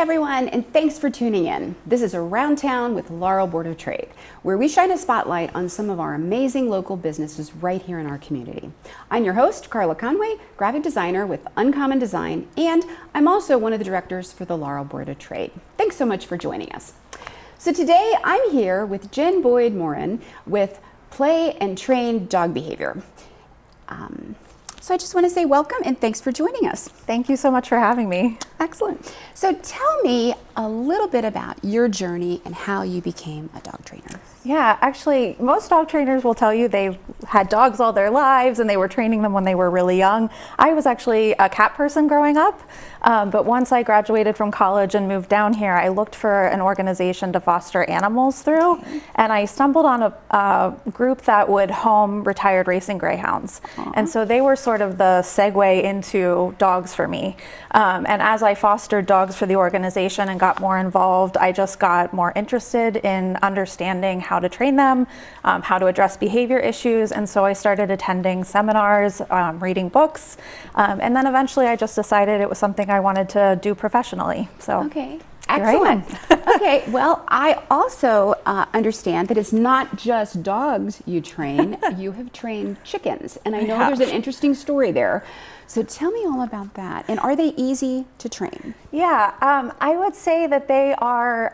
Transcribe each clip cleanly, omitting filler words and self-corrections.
everyone, and thanks for tuning in. This is Around Town with Laurel Board of Trade, where we shine a spotlight on some of our amazing local businesses right here in our community. I'm your host, Carla Conway, graphic designer with Uncommon Design, and I'm also one of the directors for the Laurel Board of Trade. Thanks so much for joining us. So today I'm here with Jen Boyd-Morin with Play and Train Dog Behavior. So I just want to say welcome and thanks for joining us. Thank you so much for having me. Excellent. So tell me a little bit about your journey and how you became a dog trainer. Yeah, actually, most dog trainers will tell you they've had dogs all their lives and they were training them when they were really young. I was actually a cat person growing up, but once I graduated from college and moved down here, I looked for an organization to foster animals through, and I stumbled on a group that would home retired racing greyhounds. Aww. And so they were sort of the segue into dogs for me. And as I fostered dogs for the organization and got more involved, I just got more interested in understanding how to train them, how to address behavior issues, and so I started attending seminars, reading books, and then eventually I just decided it was something I wanted to do professionally. So okay. Excellent. Okay, well, I also understand that it's not just dogs you train, you have trained chickens, and I know there's an interesting story there. So tell me all about that. And are they easy to train? Yeah, I would say that they are,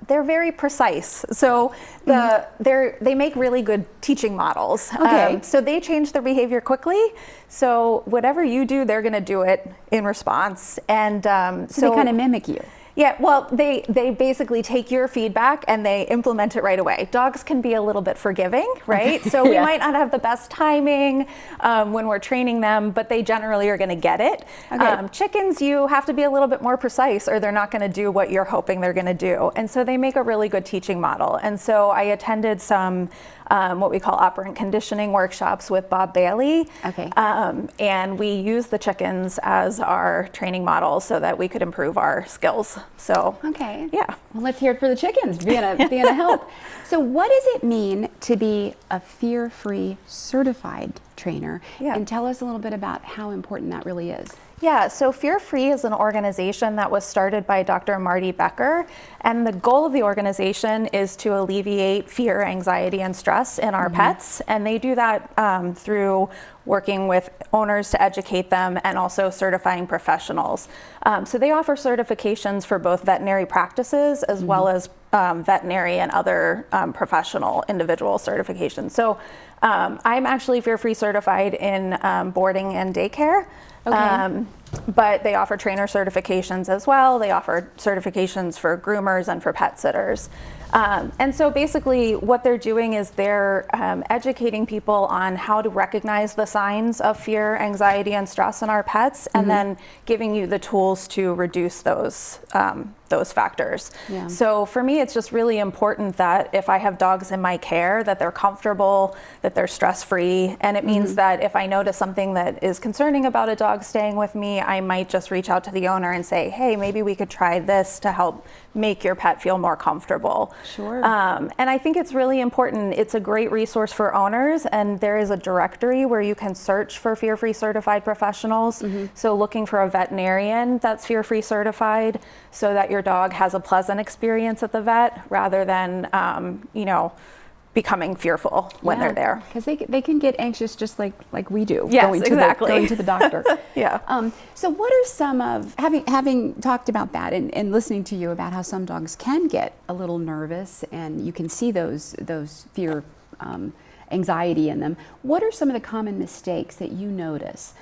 they're very precise. So they make really good teaching models. Okay. So they change their behavior quickly. So whatever you do, they're gonna do it in response. And so they kind of mimic you. Yeah, well, they basically take your feedback and they implement it right away. Dogs can be a little bit forgiving, right? So we might not have the best timing when we're training them, but they generally are going to get it. Okay. Chickens, you have to be a little bit more precise or they're not going to do what you're hoping they're going to do. And so they make a really good teaching model. And so I attended some what we call operant conditioning workshops with Bob Bailey. Okay. And we used the chickens as our training model so that we could improve our skills. So, okay. Yeah. Well, let's hear it for the chickens, being a help. So what does it mean to be a fear-free certified trainer? Yeah. And tell us a little bit about how important that really is. Yeah, so Fear Free is an organization that was started by Dr. Marty Becker, and the goal of the organization is to alleviate fear, anxiety, and stress in our pets, and they do that through working with owners to educate them and also certifying professionals. So they offer certifications for both veterinary practices as well as veterinary and other professional individual certifications. So I'm actually Fear Free certified in boarding and daycare. Okay. But they offer trainer certifications as well. They offer certifications for groomers and for pet sitters. And so basically what they're doing is they're educating people on how to recognize the signs of fear, anxiety, and stress in our pets, and then giving you the tools to reduce those factors. Yeah. So for me, it's just really important that if I have dogs in my care, that they're comfortable, that they're stress-free, and it means that if I notice something that is concerning about a dog staying with me, I might just reach out to the owner and say, hey, maybe we could try this to help make your pet feel more comfortable. Sure. And I think it's really important. It's a great resource for owners, and there is a directory where you can search for fear-free certified professionals. So looking for a veterinarian that's fear-free certified so that your dog has a pleasant experience at the vet rather than, becoming fearful when they're there. Because they can get anxious just like we do. Yes, going to the doctor. Yeah. So what are some of, having talked about that and listening to you about how some dogs can get a little nervous and you can see those fear, anxiety in them, what are some of the common mistakes that you notice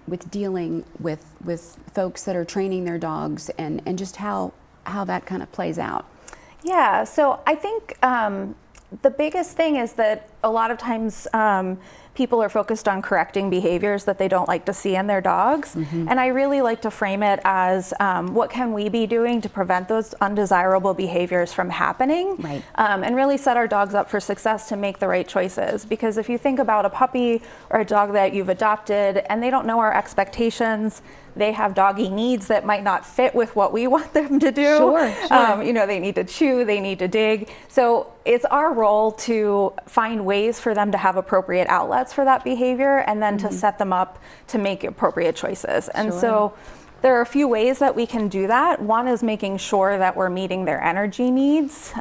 with dealing with folks that are training their dogs and just how that kind of plays out? Yeah, so I think the biggest thing is that a lot of times people are focused on correcting behaviors that they don't like to see in their dogs. And I really like to frame it as what can we be doing to prevent those undesirable behaviors from happening, right. And really set our dogs up for success to make the right choices. Because if you think about a puppy or a dog that you've adopted and they don't know our expectations, they have doggy needs that might not fit with what we want them to do. Sure. They need to chew, they need to dig. So it's our role to find ways for them to have appropriate outlets for that behavior and then to set them up to make appropriate choices. And so There are a few ways that we can do that. One is making sure that we're meeting their energy needs.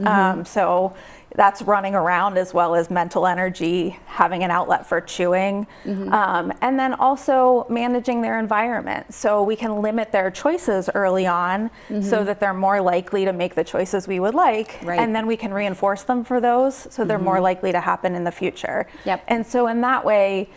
So that's running around as well as mental energy, having an outlet for chewing, and then also managing their environment. So we can limit their choices early on so that they're more likely to make the choices we would like, and then we can reinforce them for those so they're more likely to happen in the future. And so in that way,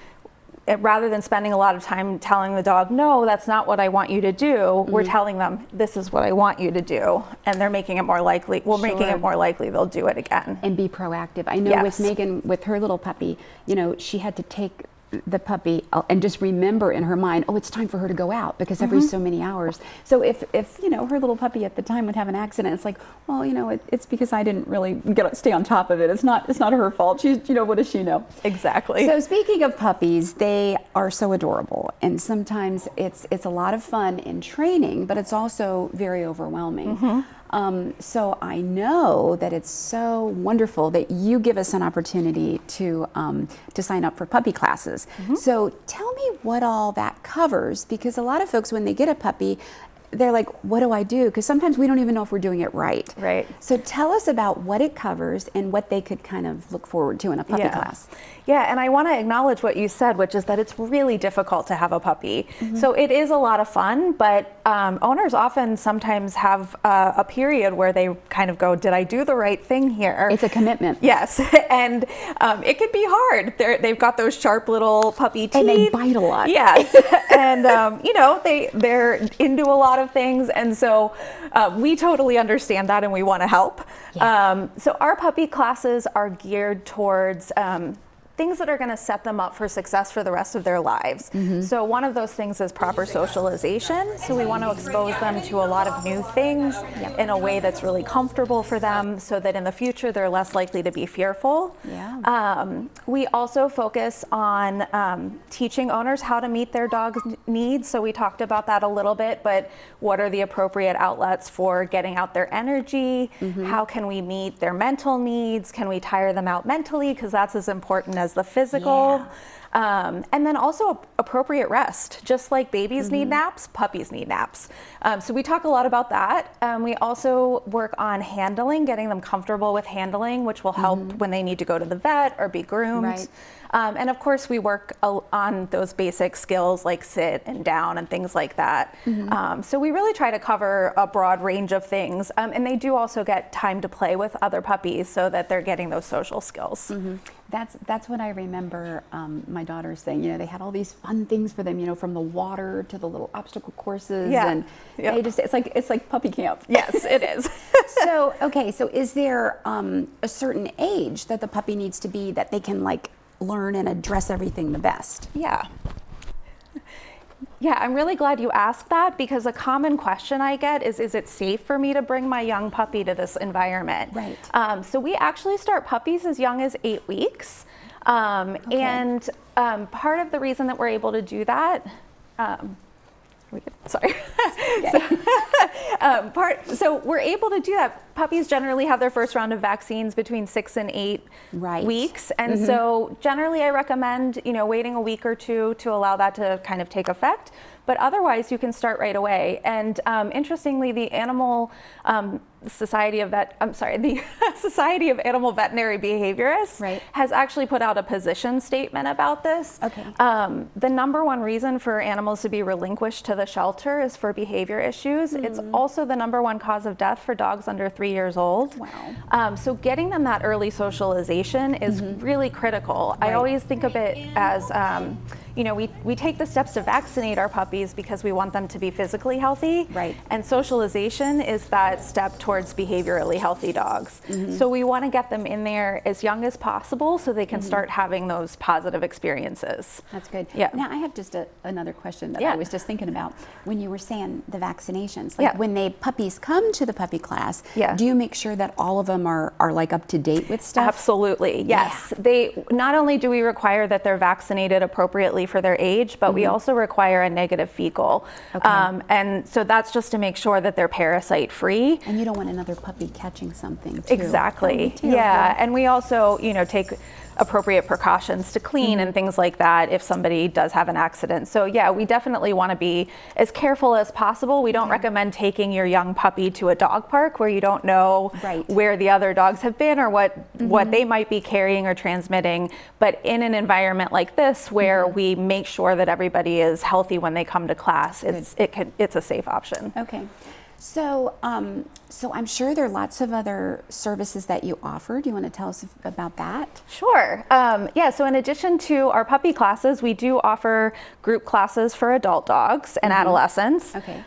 rather than spending a lot of time telling the dog, no, that's not what I want you to do, we're telling them, this is what I want you to do. And they're making it more likely, making it more likely they'll do it again. And be proactive. I know with Megan, with her little puppy, you know, she had to take the puppy and just remember in her mind, oh, it's time for her to go out, because every so many hours. So if you know, her little puppy at the time would have an accident, it's like, well, you know, it's because I didn't really stay on top of it. It's not her fault. She's, you know, what does she know? Exactly. So speaking of puppies, they are so adorable, and sometimes it's a lot of fun in training, but it's also very overwhelming. So I know that it's so wonderful that you give us an opportunity to sign up for puppy classes. So tell me what all that covers, because a lot of folks, when they get a puppy, they're like, what do I do? Because sometimes we don't even know if we're doing it right. So tell us about what it covers and what they could kind of look forward to in a puppy class. Yeah, and I want to acknowledge what you said, which is that it's really difficult to have a puppy. So it is a lot of fun, but owners often sometimes have a period where they kind of go, did I do the right thing here? It's a commitment. Yes, and it can be hard. They've got those sharp little puppy teeth. And they bite a lot. Yes, and you know, they're into a lot of things, and so we totally understand that, and we want to help. So our puppy classes are geared towards things that are going to set them up for success for the rest of their lives. So one of those things is proper socialization. So we want to expose them to a lot of new things in a way that's really comfortable for them, so that in the future they're less likely to be fearful. We also focus on teaching owners how to meet their dog's needs. So we talked about that a little bit, but what are the appropriate outlets for getting out their energy? How can we meet their mental needs? Can we tire them out mentally? Because that's as important as the physical. And then also appropriate rest. Just like babies need naps, puppies need naps. So we talk a lot about that. We also work on handling, getting them comfortable with handling, which will help when they need to go to the vet or be groomed. And of course, we work on those basic skills like sit and down and things like that. So we really try to cover a broad range of things. And they do also get time to play with other puppies so that they're getting those social skills. That's what I remember my daughter saying. You know, they had all these fun things for them, you know, from the water to the little obstacle courses. And they just, it's like puppy camp. Yes, it is. So, okay, so is there a certain age that the puppy needs to be that they can like learn and address everything the best? Yeah, I'm really glad you asked that, because a common question I get is it safe for me to bring my young puppy to this environment? So we actually start puppies as young as 8 weeks. And part of the reason that we're able to do that, so we're able to do that. Puppies generally have their first round of vaccines between 6 and 8 weeks. And so generally I recommend, you know, waiting a week or two to allow that to kind of take effect. But otherwise you can start right away. And interestingly, the Society of Animal Veterinary Behaviorists has actually put out a position statement about this. The number one reason for animals to be relinquished to the shelter is for behavior issues. It's also the number one cause of death for dogs under 3 years old. So getting them that early socialization is really critical. I always think of it as, you know, we take the steps to vaccinate our puppies because we want them to be physically healthy. And socialization is that step towards behaviorally healthy dogs. So we want to get them in there as young as possible so they can start having those positive experiences. That's good. Now I have just another question that I was just thinking about. When you were saying the vaccinations, like when puppies come to the puppy class, do you make sure that all of them are like up to date with stuff? Absolutely, yes. They not only do we require that they're vaccinated appropriately for their age, but we also require a negative fecal. And so that's just to make sure that they're parasite free. And you don't want another puppy catching something too. Exactly. And we also, you know, take appropriate precautions to clean and things like that if somebody does have an accident. So yeah, we definitely want to be as careful as possible. We don't recommend taking your young puppy to a dog park where you don't know where the other dogs have been or what they might be carrying or transmitting. But in an environment like this where we make sure that everybody is healthy when they come to class, it's a safe option. Okay. So, so I'm sure there are lots of other services that you offer. Do you want to tell us about that? Sure. Yeah, so in addition to our puppy classes, we do offer group classes for adult dogs and adolescents. Okay.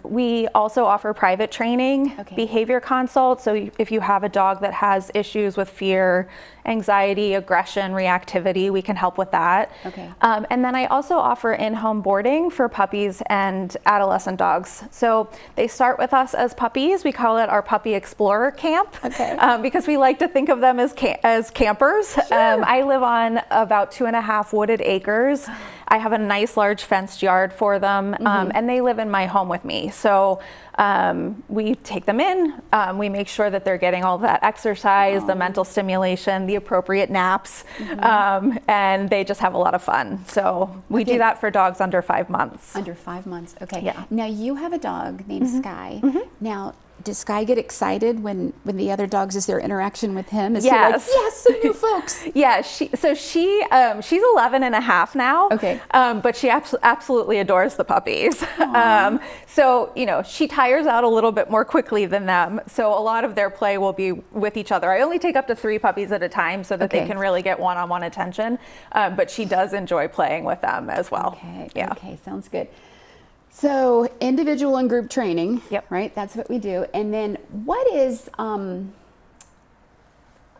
We also offer private training, behavior consults. So if you have a dog that has issues with fear, anxiety, aggression, reactivity, we can help with that. Okay. And then I also offer in-home boarding for puppies and adolescent dogs. So they start with us as puppies. We call it our Puppy Explorer Camp because we like to think of them as campers. Sure. I live on about 2.5 wooded acres. I have a nice large fenced yard for them, and they live in my home with me. So we take them in, we make sure that they're getting all that exercise, the mental stimulation, the appropriate naps, and they just have a lot of fun. So we do that for dogs under 5 months. Under 5 months, okay. Yeah. Now you have a dog named Sky. Now, does Sky get excited when the other dogs, is there interaction with him? Is he like, yes, some new folks? Yeah, she's 11 and a half now. Okay. But she absolutely adores the puppies. So, you know, she tires out a little bit more quickly than them. So a lot of their play will be with each other. I only take up to 3 puppies at a time so that they can really get one-on-one attention. But she does enjoy playing with them as well. Okay, yeah. Okay, sounds good. So individual and group training, right? That's what we do. And then what is, I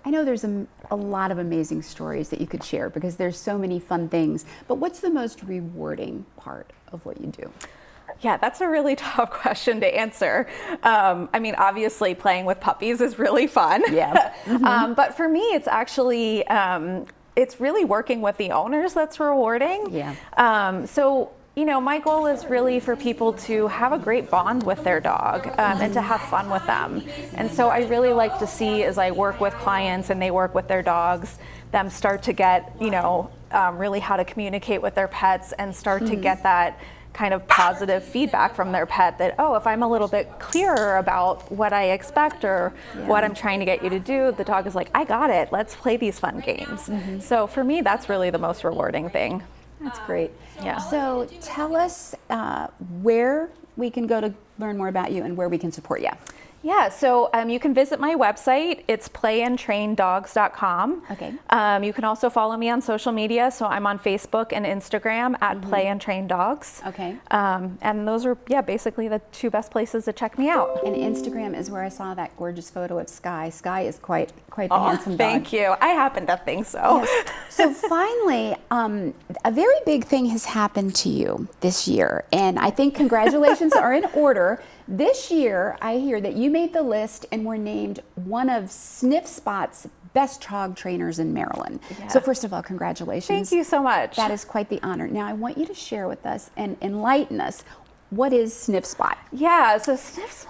know there's a lot of amazing stories that you could share because there's so many fun things, but what's the most rewarding part of what you do? Yeah, that's a really tough question to answer. I mean, obviously playing with puppies is really fun. Yeah. But for me, it's actually, it's really working with the owners that's rewarding. Yeah. So, you know, my goal is really for people to have a great bond with their dog and to have fun with them. And so I really like to see, as I work with clients and they work with their dogs, them start to get, you know, really how to communicate with their pets and start to get that kind of positive feedback from their pet that, oh, if I'm a little bit clearer about what I expect or what I'm trying to get you to do, the dog is like, I got it, let's play these fun games. So for me, that's really the most rewarding thing. That's great. Yeah. So tell us where we can go to learn more about you and where we can support you. Yeah, so you can visit my website. It's playandtraindogs.com. Okay. You can also follow me on social media. So I'm on Facebook and Instagram at Play and Train Dogs. Okay. And those are, basically the 2 best places to check me out. And Instagram is where I saw that gorgeous photo of Sky. Sky is quite the handsome dog. Thank you. I happen to think so. Yes. So finally, a very big thing has happened to you this year, and I think congratulations are in order. This year, I hear that you made the list and were named one of Sniff Spot's best dog trainers in Maryland. Yeah. So first of all, congratulations. Thank you so much. That is quite the honor. Now I want you to share with us and enlighten us. What is Sniff Spot? Yeah, so Sniff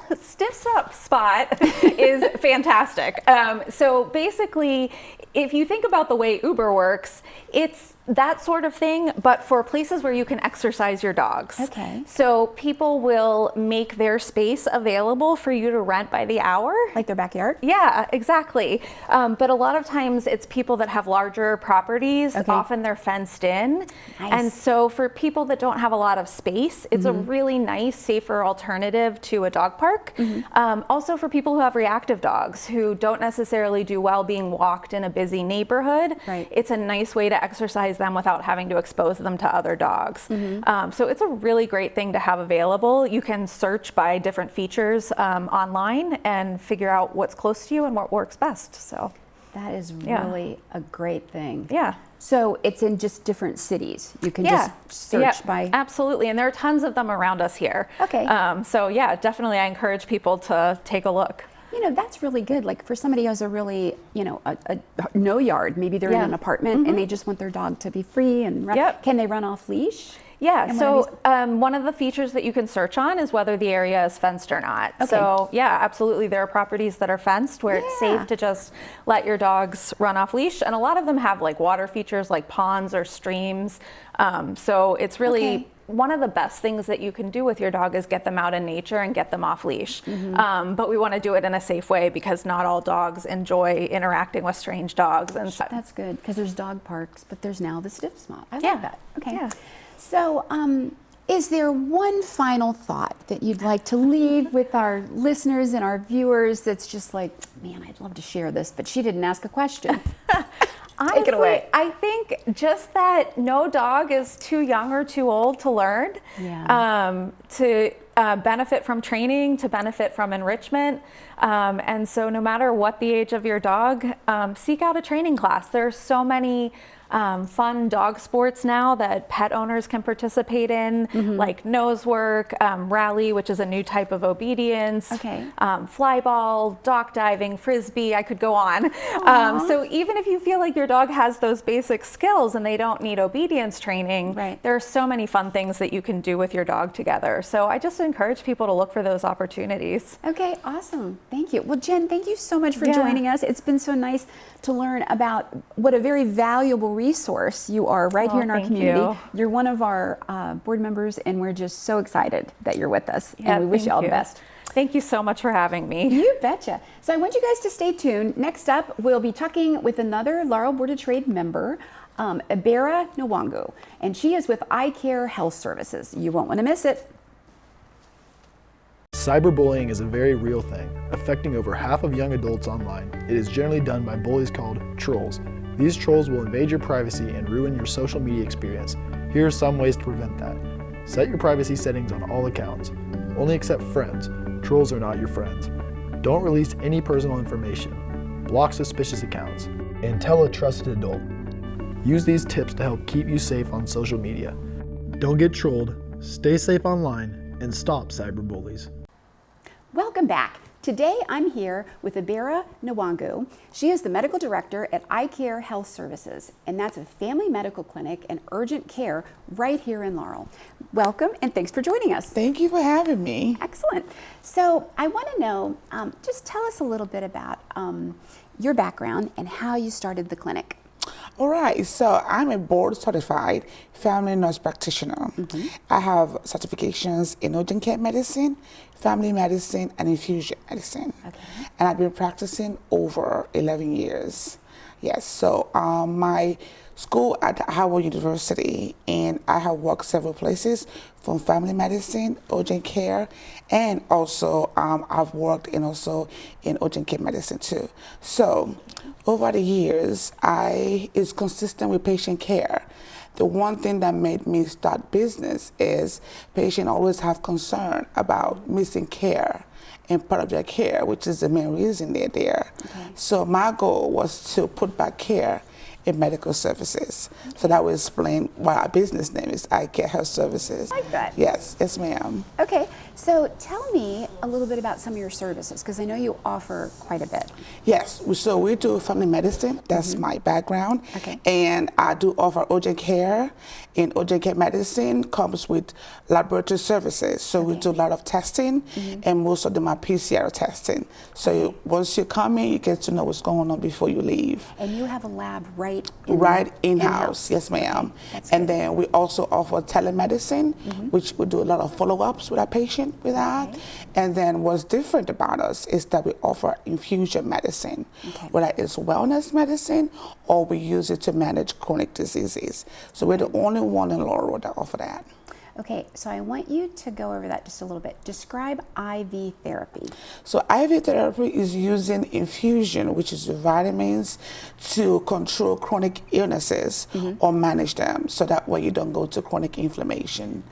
Spot is fantastic. So basically, if you think about the way Uber works, it's that sort of thing, but for places where you can exercise your dogs. Okay. So people will make their space available for you to rent by the hour. Like their backyard? Yeah, exactly. But a lot of times it's people that have larger properties, often they're fenced in. Nice. And so for people that don't have a lot of space, it's a really nice, safer alternative to a dog park. Also for people who have reactive dogs who don't necessarily do well being walked in a busy neighborhood, it's a nice way to exercise them without having to expose them to other dogs. So it's a really great thing to have available. You can search by different features online and figure out what's close to you and what works best. So that is really a great thing. Yeah. So it's in just different cities. You can just search by. Absolutely, and there are tons of them around us here. Okay. So yeah, definitely I encourage people to take a look. You know, that's really good. Like for somebody who has a really, you know, a no yard, maybe they're in an apartment and they just want their dog to be free and run. Can they run off leash? Yeah, so one of the features that you can search on is whether the area is fenced or not. Okay. So yeah, absolutely. There are properties that are fenced where it's safe to just let your dogs run off leash. And a lot of them have like water features like ponds or streams. So it's really one of the best things that you can do with your dog is get them out in nature and get them off leash. But we want to do it in a safe way because not all dogs enjoy interacting with strange dogs. And so that's good because there's dog parks, but there's now the stiff spot. I like that. Okay. Yeah. So is there one final thought that you'd like to leave with our listeners and our viewers that's just like, man, I'd love to share this, but she didn't ask a question. Honestly, take it away. I think just that no dog is too young or too old to learn, to benefit from training, to benefit from enrichment. And so no matter what the age of your dog, seek out a training class. There are so many fun dog sports now that pet owners can participate in, like nose work, rally, which is a new type of obedience, fly ball, dock diving, frisbee, I could go on. So even if you feel like your dog has those basic skills and they don't need obedience training, there are so many fun things that you can do with your dog together. So I just encourage people to look for those opportunities. Okay, awesome. Thank you. Well, Jen, thank you so much for joining us. It's been so nice to learn about what a very valuable resource you are right here in our community. You're one of our board members, and we're just so excited that you're with us. And we wish you all the best. Thank you so much for having me. You betcha. So I want you guys to stay tuned. Next up, we'll be talking with another Laurel Board of Trade member, Nwaogu, and she is with ICare Health Services. You won't want to miss it. Cyberbullying is a very real thing, affecting over half of young adults online. It is generally done by bullies called trolls. These trolls will invade your privacy and ruin your social media experience. Here are some ways to prevent that. Set your privacy settings on all accounts. Only accept friends. Trolls are not your friends. Don't release any personal information. Block suspicious accounts. And tell a trusted adult. Use these tips to help keep you safe on social media. Don't get trolled, stay safe online, and stop cyberbullies. Welcome back. Today I'm here with Nwaogu. She is the medical director at ICare Health Services, and that's a family medical clinic and urgent care right here in Laurel. Welcome, and thanks for joining us. Thank you for having me. Excellent. So I want to know, just tell us a little bit about your background and how you started the clinic. All right, so I'm a board certified family nurse practitioner. I have certifications in urgent care medicine, family medicine, and infusion medicine. And I've been practicing over 11 years. Yes, so my school at Howard University, and I have worked several places from family medicine, urgent care, and also I've worked in urgent care medicine too. So over the years, it's consistent with patient care. The one thing that made me start business is patients always have concern about missing care and part of their care, which is the main reason they're there. So my goal was to put back care in medical services. So that will explain why our business name is ICare Health Services. I like that. Yes, yes ma'am. Okay, so tell me a little bit about some of your services, because I know you offer quite a bit. Yes, so we do family medicine, that's my background. And I do offer urgent care, and urgent care medicine comes with laboratory services. So we do a lot of testing, and most of them are PCR testing. So once you come in, you get to know what's going on before you leave. And you have a lab right in-house. Yes, ma'am. And then we also offer telemedicine, which we do a lot of follow-ups with our patient with that. And then what's different about us is that we offer infusion medicine, whether it's wellness medicine or we use it to manage chronic diseases. So we're the only one in Laurel that offer that. Okay, so I want you to go over that just a little bit. Describe IV therapy. So IV therapy is using infusion, which is vitamins, to control chronic illnesses or manage them, so that way you don't go to chronic inflammation.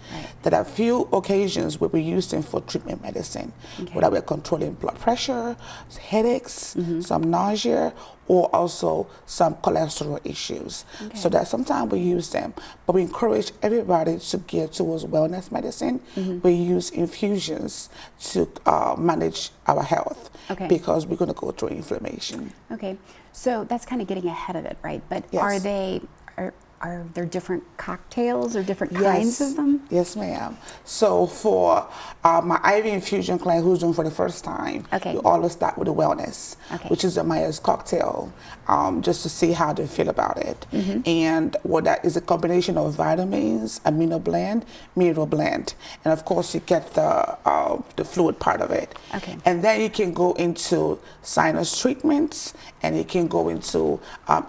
There are few occasions where we use them for treatment medicine, whether we're controlling blood pressure, headaches, some nausea, or also some cholesterol issues. So that sometimes we use them, but we encourage everybody to get towards wellness medicine. We use infusions to manage our health because we're going to go through inflammation. Okay, so that's kind of getting ahead of it, right? But are there different cocktails or different kinds of them? Yes, ma'am. So for my IV infusion client who's doing for the first time, Okay. we always start with the wellness, Okay. which is a Myers cocktail, just to see how they feel about it. And what that is a combination of vitamins, amino blend, mineral blend, and of course you get the fluid part of it. Okay. And then you can go into sinus treatments, and you can go into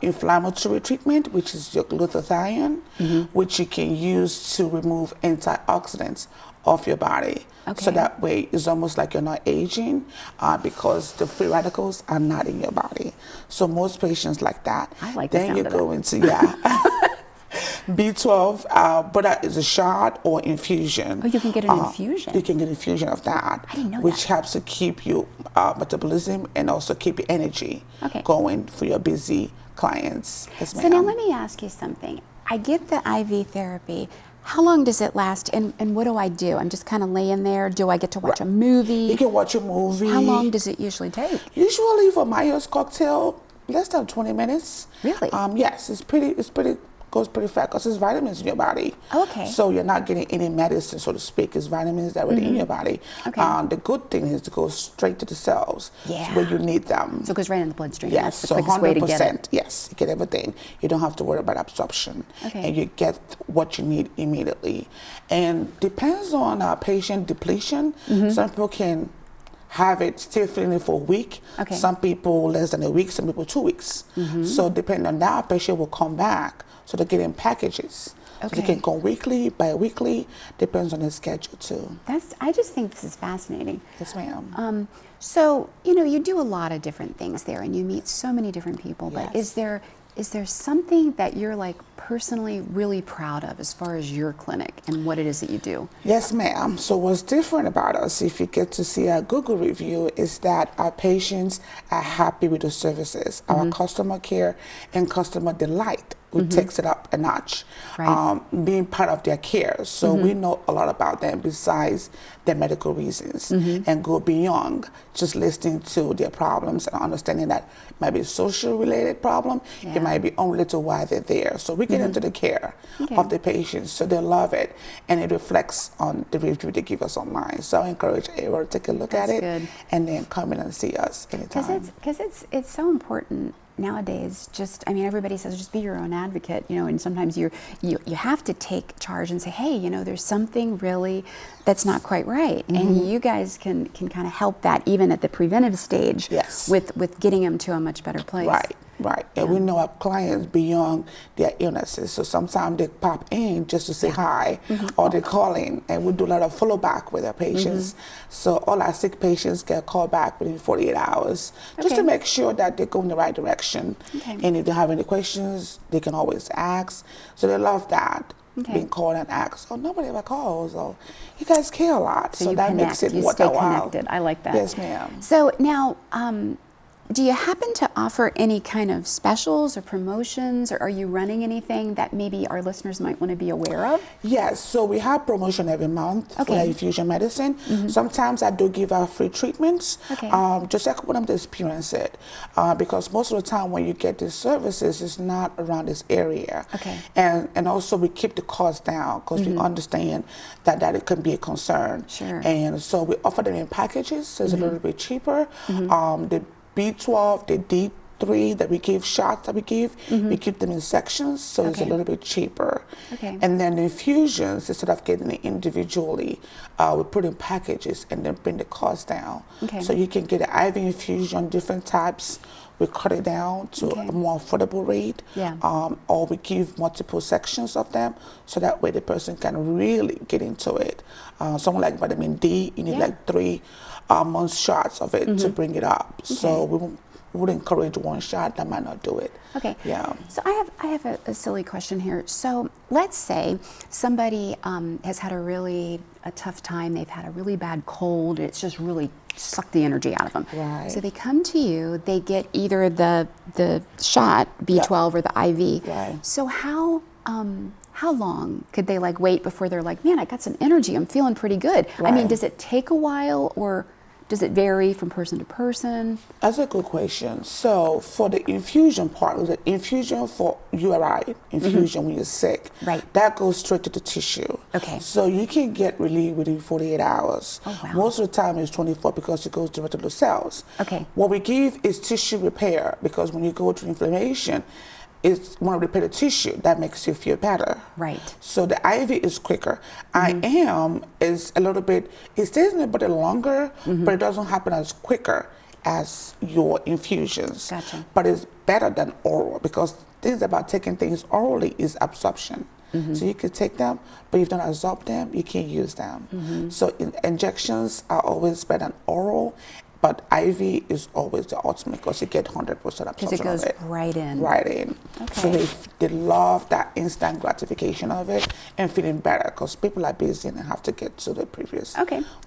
inflammatory treatment, which is your glutathione, which you can use to remove antioxidants off your body. Okay. So that way it's almost like you're not aging because the free radicals are not in your body. So most patients like that. I like the then sound you of go it. into, B12, but that is a shot or infusion. Oh, you can get an infusion? You can get an infusion of that, I didn't know which that. helps to keep your metabolism and also keep your energy Okay. going for your busy clients. Yes, So now ma'am. let me ask you something. I get the IV therapy. How long does it last, and what do I do? I'm just kind of laying there. Do I get to watch a movie? You can watch a movie. How long does it usually take? Usually for Myers cocktail, less than 20 minutes. Really? Yes, goes pretty fast because it's vitamins in your body. Okay. So you're not getting any medicine, so to speak. It's vitamins that are already in your body. Okay. The good thing is to go straight to the cells Yeah. where you need them. So it goes right in the bloodstream. Yes, That's the so quickest way to get it. yes, you get everything. You don't have to worry about absorption. Okay. And you get what you need immediately. And depends on patient depletion. Some people can have it still feeling it for a week. Okay. Some people less than a week, some people 2 weeks. So depending on that, patient will come back. So they get in packages. So they Okay. can go weekly, bi-weekly, depends on their schedule too. I just think this is fascinating. Yes, ma'am. So, you do a lot of different things there and you meet so many different people, but Yes. is there something that you're like personally really proud of as far as your clinic and what it is that you do? Yes, ma'am. So what's different about us, if you get to see our Google review, is that our patients are happy with the services. Our customer care and customer delight, which takes it up a notch, Right. being part of their care. So we know a lot about them besides their medical reasons and go beyond just listening to their problems and understanding that it might be a social related problem, Yeah. it might be unrelated to why they're there. So we get into the care Okay. of the patients, so they love it, and it reflects on the review they give us online. So I encourage everyone to take a look That's at it good. and then come in and see us anytime. Because it's so important nowadays. Everybody says just be your own advocate, and sometimes you have to take charge and say, hey, there's something really that's not quite right, and you guys can kind of help that even at the preventive stage. Yes. with getting them to a much better place. Right. And we know our clients beyond their illnesses. So sometimes they pop in just to say hi, or they call in, and we do a lot of follow back with our patients. So all our sick patients get called back within 48 hours just Okay. to make sure that they go in the right direction. Okay. And if they have any questions, they can always ask. So they love that. Okay. Being called and asked, nobody ever calls, or you guys care a lot. So you that connect, makes it you worth stay a while. connected. I like that. Yes, ma'am. So now, do you happen to offer any kind of specials or promotions, or are you running anything that maybe our listeners might want to be aware of? Yes, so we have promotion every month for Okay. our infusion medicine. Sometimes I do give out free treatments, Okay. just like for them to experience it, because most of the time when you get these services, it's not around this area. Okay. And also we keep the cost down because we understand that it can be a concern. Sure. And so we offer them in packages, so it's a little bit cheaper. The B12, the D3 that we give, shots that we give, we keep them in sections, so it's a Okay. little bit cheaper. Okay. And then the infusions, instead of getting it individually, we put in packages and then bring the cost down. Okay. So you can get an IV infusion, different types. We cut it down to Okay. a more affordable rate. Yeah. Or we give multiple sections of them, so that way the person can really get into it. Something like vitamin D, you need Yeah. like 3 month shots of it to bring it up. So we would encourage one shot. That might not do it. Okay. Yeah. So I have a silly question here. So let's say somebody has had a tough time. They've had a really bad cold. It's just really sucked the energy out of them. Right. So they come to you. They get either the shot B12 or the IV. Right. So how long could they wait before they're like, man, I got some energy. I'm feeling pretty good. I mean, Right. does it take a while, or Does it vary from person to person? That's a good question. So for the infusion part, the infusion for URI, infusion when you're sick, Right. that goes straight to the tissue. Okay. So you can get relief within 48 hours. Oh, wow. Most of the time it's 24 because it goes direct to the cells. Okay. What we give is tissue repair because when you go through inflammation, it's when we repair the tissue that makes you feel better. Right. So the IV is quicker. IM is a little bit, it stays in the body longer, but it doesn't happen as quicker as your infusions. Gotcha. But it's better than oral because things about taking things orally is absorption. So you can take them, but if you don't absorb them, you can't use them. So injections are always better than oral, but IV is always the ultimate because you get 100% absorption Because it goes of it. right in. Right in. Okay. So they love that instant gratification of it and feeling better because people are busy and have to get to the previous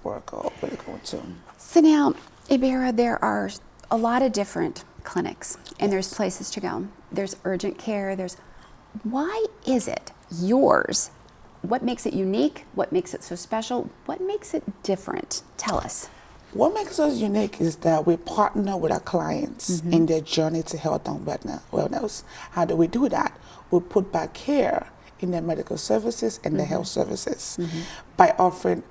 work or where they're going to. So now, Ibera, there are a lot of different clinics and there's places to go. There's urgent care. Why is it yours? What makes it unique? What makes it so special? What makes it different? Tell us. What makes us unique is that we partner with our clients in their journey to health and wellness. How do we do that? We put back care in their medical services and their health services by offering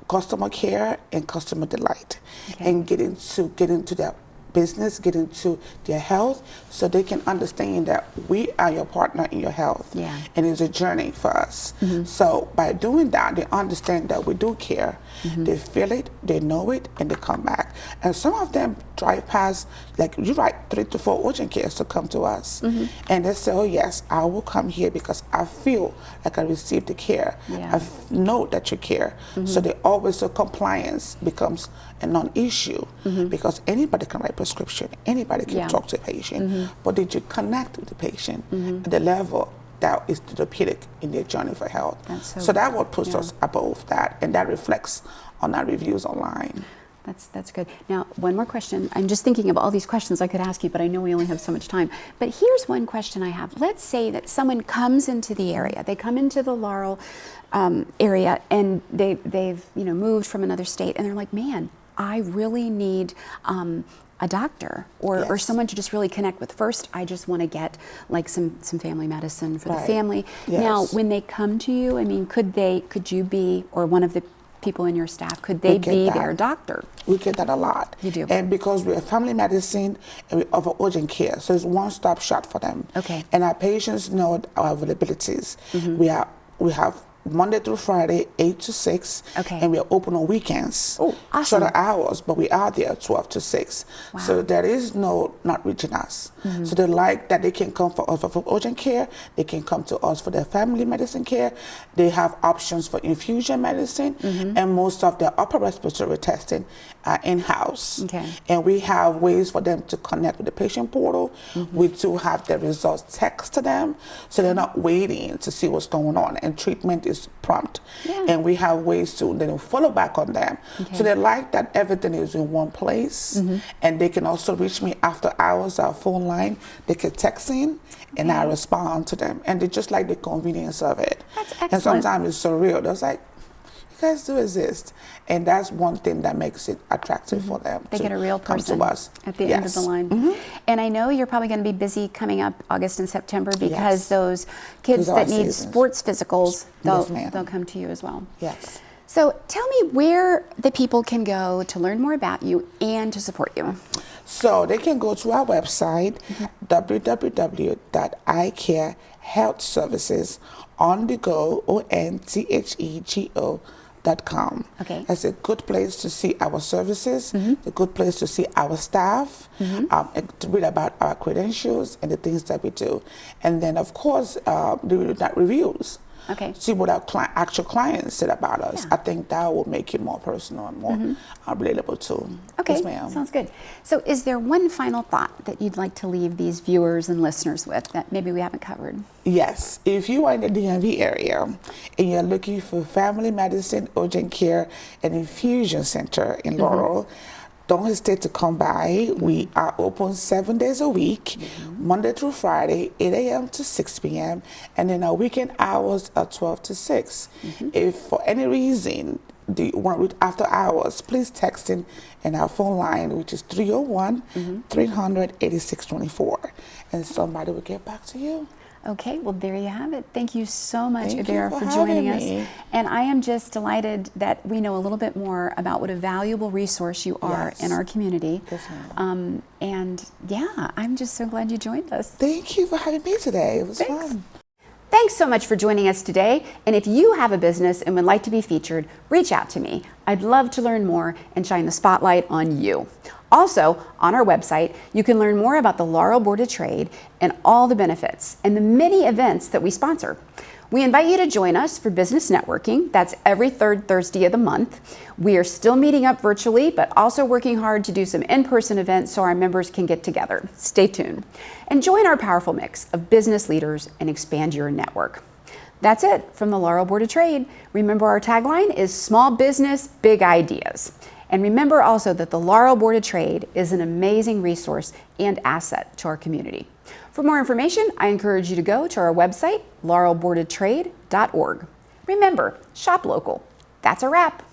customer care and customer delight and get into their business, get into their health so they can understand that we are your partner in your health and it's a journey for us. So by doing that, they understand that we do care. They feel it, they know it, and they come back. And some of them drive past, like you write 3 to 4 urgent cares to come to us. And they say, oh yes, I will come here because I feel like I received the care. I know that you care. So they always, so compliance becomes a non-issue because anybody can write prescription, anybody can talk to a patient, but did you connect with the patient at the level that is therapeutic in their journey for health? So that what puts us above that, and that reflects on our reviews online. That's good. Now, one more question. I'm just thinking of all these questions I could ask you, but I know we only have so much time. But here's one question I have. Let's say that someone comes into the area. They come into the Laurel area, and they've moved from another state, and they're like, man, I really need a doctor or someone to just really connect with. First, I just want to get like some family medicine for the family. Now, when they come to you, I mean, could you be, or one of the people in your staff, could they be their doctor? We get that a lot. You do. And because we're family medicine and we offer urgent care, so it's one-stop shop for them. Okay. And our patients know our availabilities. We have Monday through Friday, 8 to 6. Okay. And we are open on weekends. Oh, awesome. Shorter hours, but we are there 12 to 6. Wow. So there is no not reaching us. So they like that they can come for us for urgent care. They can come to us for their family medicine care. They have options for infusion medicine. And most of their upper respiratory testing are in-house. Okay. And we have ways for them to connect with the patient portal. We do have the results text to them, so they're not waiting to see what's going on. And treatment is prompt. And we have ways to then follow back on them. So they like that everything is in one place. And they can also reach me after hours, our phone line. They can text in and I respond to them. And they just like the convenience of it. That's excellent. And sometimes it's surreal. They're like, you guys do exist. And that's one thing that makes it attractive for them. They get a real person to us at the end of the line. And I know you're probably going to be busy coming up August and September because those kids that need sports physicals, they'll come to you as well. Yes. So tell me where the people can go to learn more about you and to support you. So they can go to our website, www.ICare Health Services on the go, ONTHEGO.com. Okay. That's a good place to see our services, a good place to see our staff, and to read about our credentials and the things that we do. And then, of course, the reviews. Okay. See what our actual clients said about us. I think that will make it more personal and more relatable too. Okay, yes, ma'am. Sounds good. So is there one final thought that you'd like to leave these viewers and listeners with that maybe we haven't covered? Yes. If you are in the DMV area and you're looking for family medicine, urgent care, and infusion center in Laurel, don't hesitate to come by. We are open 7 days a week, Monday through Friday, 8 a.m. to 6 p.m. And then our weekend hours are 12 to 6. If for any reason do you want to reach after hours, please text in our phone line, which is 301-300-8624, and somebody will get back to you. Okay, well, there you have it. Thank you so much, Thank you Ibera, for for joining us. having me. And I am just delighted that we know a little bit more about what a valuable resource you are Yes. in our community. Yes, ma'am. And yeah, I'm just so glad you joined us. Thank you for having me today. It was fun. Thanks so much for joining us today. And if you have a business and would like to be featured, reach out to me. I'd love to learn more and shine the spotlight on you. Also, on our website, you can learn more about the Laurel Board of Trade and all the benefits and the many events that we sponsor. We invite you to join us for business networking. That's every third Thursday of the month. We are still meeting up virtually, but also working hard to do some in-person events so our members can get together. Stay tuned. And join our powerful mix of business leaders and expand your network. That's it from the Laurel Board of Trade. Remember, our tagline is small business, big ideas. And remember also that the Laurel Board of Trade is an amazing resource and asset to our community. For more information, I encourage you to go to our website, laurelboardoftrade.org. Remember, shop local. That's a wrap.